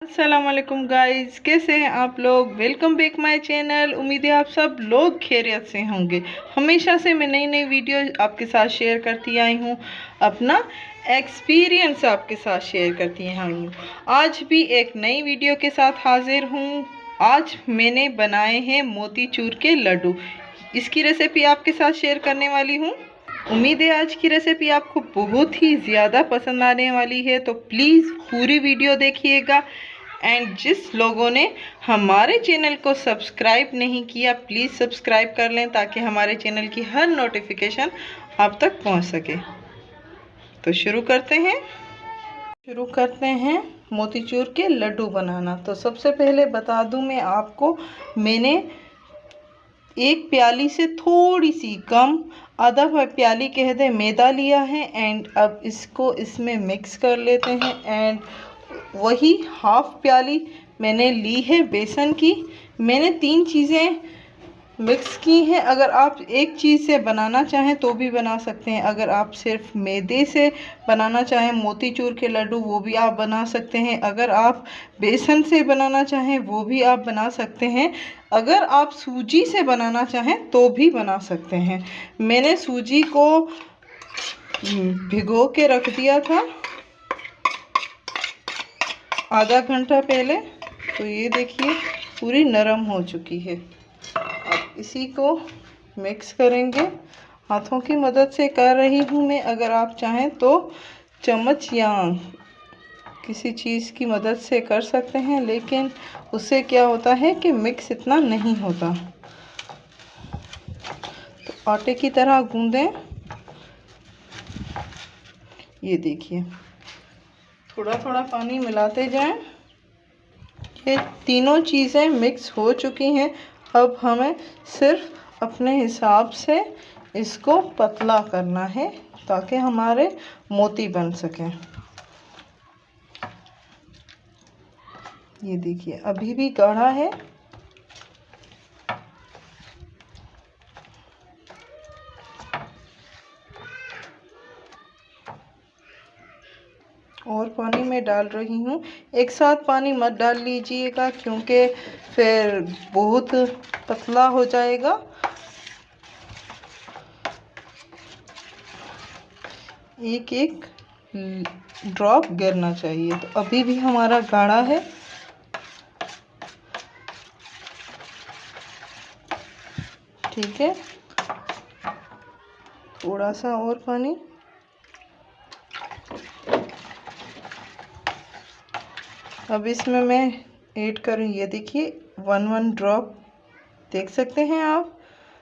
अस्सलाम वालेकुम गाइस, कैसे हैं आप लोग। Welcome back my channel. उम्मीद है आप सब लोग खैरियत से होंगे। हमेशा से मैं नई नई वीडियो आपके साथ शेयर करती आई हूँ, अपना एक्सपीरियंस आपके साथ शेयर करती आई हूँ। आज भी एक नई वीडियो के साथ हाजिर हूँ। आज मैंने बनाए हैं मोतीचूर के लड्डू। इसकी रेसिपी आपके साथ शेयर करने वाली हूँ। उम्मीद है आज की रेसिपी आपको बहुत ही ज़्यादा पसंद आने वाली है, तो प्लीज़ पूरी वीडियो देखिएगा। एंड जिस लोगों ने हमारे चैनल को सब्सक्राइब नहीं किया, प्लीज़ सब्सक्राइब कर लें ताकि हमारे चैनल की हर नोटिफिकेशन आप तक पहुंच सके। तो शुरू करते हैं मोतीचूर के लड्डू बनाना। तो सबसे पहले बता दूं मैं आपको, मैंने एक प्याली से थोड़ी सी कम, आधा प्याली कह दे, मैदा लिया है। एंड अब इसको इसमें मिक्स कर लेते हैं। एंड वही हाफ प्याली मैंने ली है बेसन की। मैंने 3 चीज़ें मिक्स की हैं। अगर आप एक चीज़ से बनाना चाहें तो भी बना सकते हैं। अगर आप सिर्फ मैदे से बनाना चाहें मोतीचूर के लड्डू, वो भी आप बना सकते हैं। अगर आप बेसन से बनाना चाहें वो भी आप बना सकते हैं। अगर आप सूजी से बनाना चाहें तो भी बना सकते हैं। मैंने सूजी को भिगो के रख दिया था आधा घंटा पहले। तो ये देखिए पूरी नरम हो चुकी है। अब इसी को मिक्स करेंगे। हाथों की मदद से कर रही हूँ मैं। अगर आप चाहें तो चम्मच या किसी चीज़ की मदद से कर सकते हैं, लेकिन उससे क्या होता है कि मिक्स इतना नहीं होता। तो आटे की तरह गूंदें। ये देखिए थोड़ा थोड़ा पानी मिलाते जाएं। ये तीनों चीज़ें मिक्स हो चुकी हैं। अब हमें सिर्फ अपने हिसाब से इसको पतला करना है ताकि हमारे मोती बन सकें। ये देखिए अभी भी गाढ़ा है। और पानी मैं डाल रही हूँ। एक साथ पानी मत डाल लीजिएगा क्योंकि फिर बहुत पतला हो जाएगा। एक एक ड्रॉप गिरना चाहिए। तो अभी भी हमारा गाढ़ा है। ठीक है, थोड़ा सा और पानी। अब इसमें मैं ऐड करूँ, ये देखिए 1 ड्रॉप देख सकते हैं आप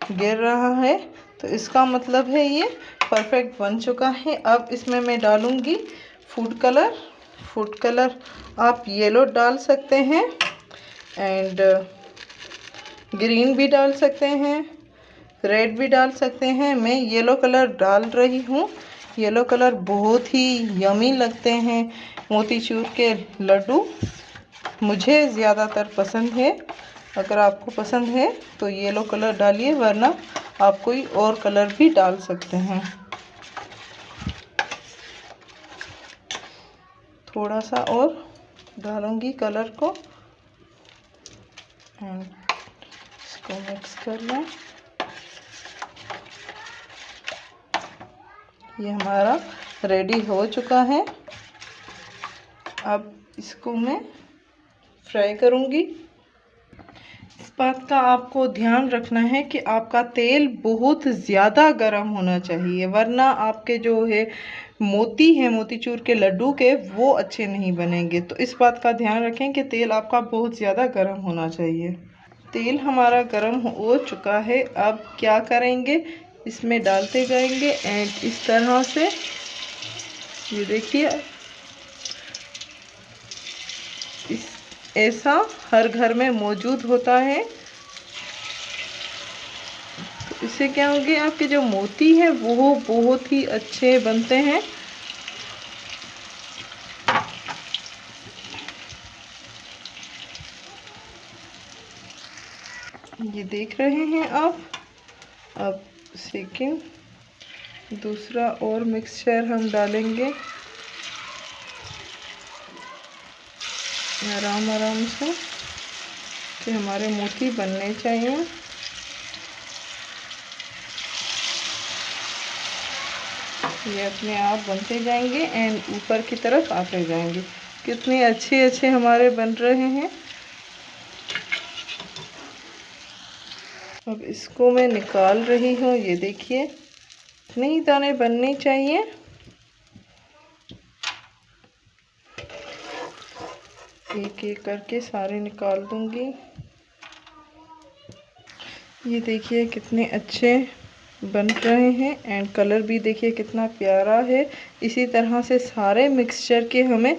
गिर रहा है। तो इसका मतलब है ये परफेक्ट बन चुका है। अब इसमें मैं डालूँगी फूड कलर। आप येलो डाल सकते हैं एंड ग्रीन भी डाल सकते हैं, रेड भी डाल सकते हैं। मैं येलो कलर डाल रही हूँ। येलो कलर बहुत ही यमी लगते हैं मोतीचूर के लड्डू। मुझे ज़्यादातर पसंद है। अगर आपको पसंद है तो येलो कलर डालिए, वरना आप कोई और कलर भी डाल सकते हैं। थोड़ा सा और डालूंगी कलर को एंड इसको मिक्स कर लें। ये हमारा रेडी हो चुका है। अब इसको मैं फ्राई करूंगी। इस बात का आपको ध्यान रखना है कि आपका तेल बहुत ज़्यादा गर्म होना चाहिए, वरना आपके जो है मोती है मोतीचूर के लड्डू के, वो अच्छे नहीं बनेंगे। तो इस बात का ध्यान रखें कि तेल आपका बहुत ज़्यादा गर्म होना चाहिए। तेल हमारा गर्म हो चुका है। अब क्या करेंगे, इसमें डालते जाएंगे एंड इस तरह से ये देखिए ऐसा हर घर में मौजूद होता है। तो इससे क्या होगी, आपके जो मोती है वो बहुत ही अच्छे बनते हैं। ये देख रहे हैं आप। अब सेकंड दूसरा और मिक्सचर हम डालेंगे आराम आराम से कि हमारे मोती बनने चाहिए। ये अपने आप बनते जाएंगे एंड ऊपर की तरफ आते जाएंगे। कितने अच्छे अच्छे हमारे बन रहे हैं। अब इसको मैं निकाल रही हूँ। ये देखिए इतने ही दाने बनने चाहिए। एक एक करके सारे निकाल दूंगी। ये देखिए कितने अच्छे बन रहे हैं एंड कलर भी देखिए कितना प्यारा है। इसी तरह से सारे मिक्सचर के हमें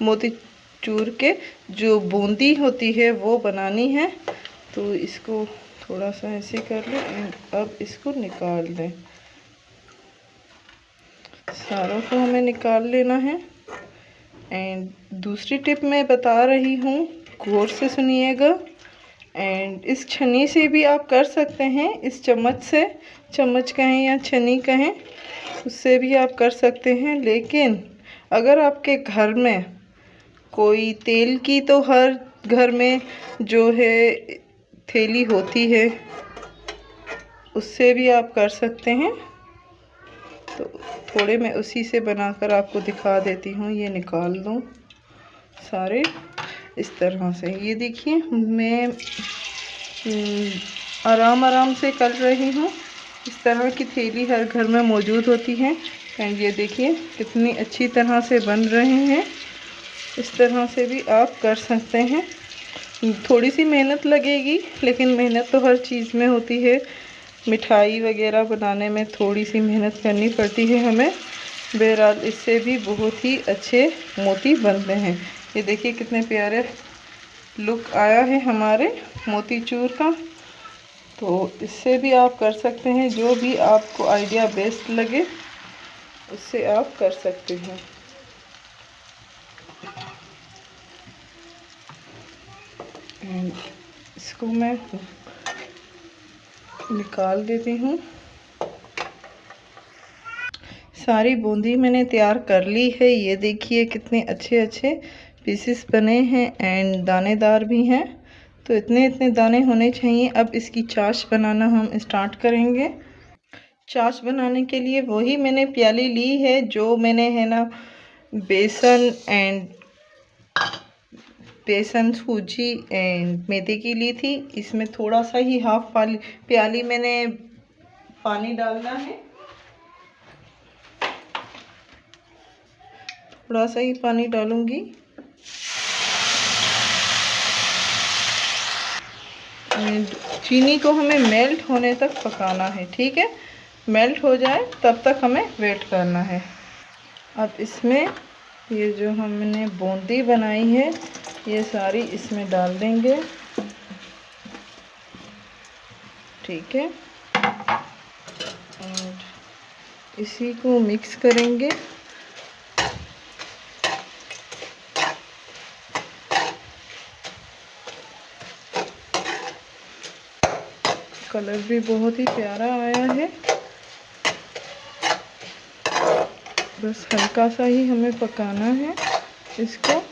मोतीचूर के जो बूंदी होती है वो बनानी है। तो इसको थोड़ा सा ऐसे कर लें एंड अब इसको निकाल दें। सारों को हमें निकाल लेना है। एंड दूसरी टिप मैं बता रही हूँ, गौर से सुनिएगा। एंड इस छन्नी से भी आप कर सकते हैं, इस चम्मच से, चम्मच कहें या छन्नी कहें, उससे भी आप कर सकते हैं। लेकिन अगर आपके घर में कोई तेल की, तो हर घर में जो है थैली होती है, उससे भी आप कर सकते हैं। तो थोड़े मैं उसी से बनाकर आपको दिखा देती हूँ। ये निकाल दूँ सारे इस तरह से। ये देखिए मैं आराम आराम से कर रही हूँ। इस तरह की थैली हर घर में मौजूद होती है। एंड ये देखिए कितनी अच्छी तरह से बन रहे हैं। इस तरह से भी आप कर सकते हैं। थोड़ी सी मेहनत लगेगी, लेकिन मेहनत तो हर चीज़ में होती है। मिठाई वगैरह बनाने में थोड़ी सी मेहनत करनी पड़ती है हमें। बहरहाल इससे भी बहुत ही अच्छे मोती बनते हैं। ये देखिए कितने प्यारे लुक आया है हमारे मोतीचूर का। तो इससे भी आप कर सकते हैं। जो भी आपको आइडिया बेस्ट लगे उससे आप कर सकते हैं। इसको मैं निकाल देती हूँ। सारी बूंदी मैंने तैयार कर ली है। ये देखिए कितने अच्छे अच्छे पीसेस बने हैं एंड दानेदार भी हैं। तो इतने इतने दाने होने चाहिए। अब इसकी चाश बनाना हम स्टार्ट करेंगे। चाश बनाने के लिए वही मैंने प्याली ली है जो मैंने है ना बेसन सूजी एंड मैदे की ली थी। इसमें थोड़ा सा ही हाफ प्याली मैंने पानी डालना है। थोड़ा सा ही पानी डालूंगी। एंड चीनी को हमें मेल्ट होने तक पकाना है, ठीक है। मेल्ट हो जाए तब तक हमें वेट करना है। अब इसमें ये जो हमने बूंदी बनाई है ये सारी इसमें डाल देंगे, ठीक है। और इसी को मिक्स करेंगे। कलर भी बहुत ही प्यारा आया है। बस हल्का सा ही हमें पकाना है इसको।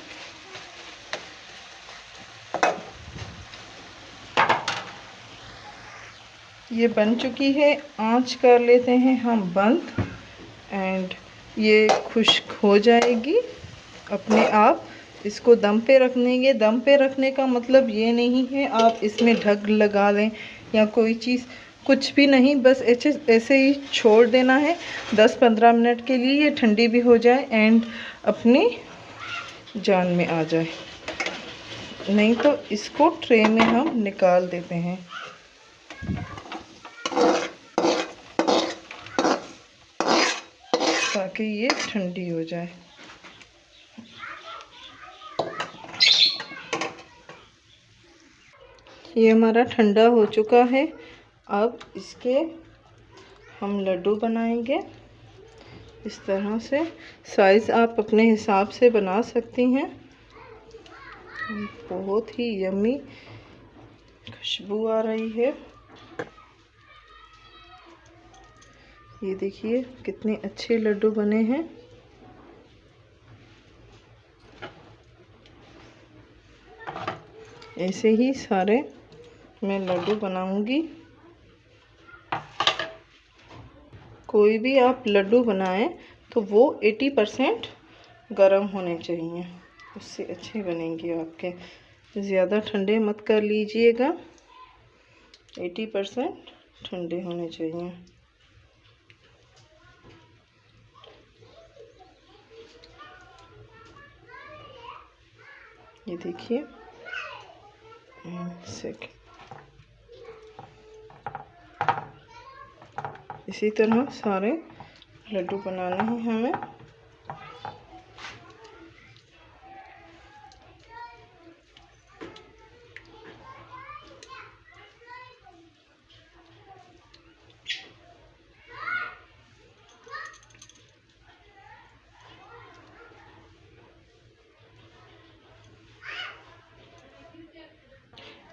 ये बन चुकी है। आंच कर लेते हैं हम बंद एंड ये खुश्क हो जाएगी अपने आप। इसको दम पे रखनेंगे। दम पे रखने का मतलब ये नहीं है आप इसमें ढक लगा लें या कोई चीज़, कुछ भी नहीं। बस ऐसे ही छोड़ देना है 10-15 मिनट के लिए। ये ठंडी भी हो जाए एंड अपनी जान में आ जाए। नहीं तो इसको ट्रे में हम निकाल देते हैं। ताकि ये ठंडी हो जाए। ये हमारा ठंडा हो चुका है। अब इसके हम लड्डू बनाएंगे। इस तरह से साइज़ आप अपने हिसाब से बना सकती हैं। बहुत ही यम्मी खुशबू आ रही है। ये देखिए कितने अच्छे लड्डू बने हैं। ऐसे ही सारे मैं लड्डू बनाऊंगी। कोई भी आप लड्डू बनाएं तो वो 80% गर्म होने चाहिए, उससे अच्छे बनेंगे आपके। ज़्यादा ठंडे मत कर लीजिएगा, 80% ठंडे होने चाहिए। ये देखिए, इसी तरह सारे लड्डू बनाने हैं हमें।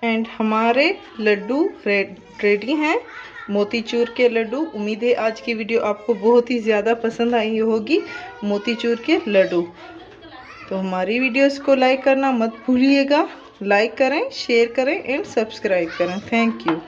एंड हमारे लड्डू रेडी हैं, मोतीचूर के लड्डू। उम्मीद है आज की वीडियो आपको बहुत ही ज़्यादा पसंद आई होगी, मोतीचूर के लड्डू। तो हमारी वीडियोस को लाइक करना मत भूलिएगा। लाइक करें, शेयर करें एंड सब्सक्राइब करें। Thank you.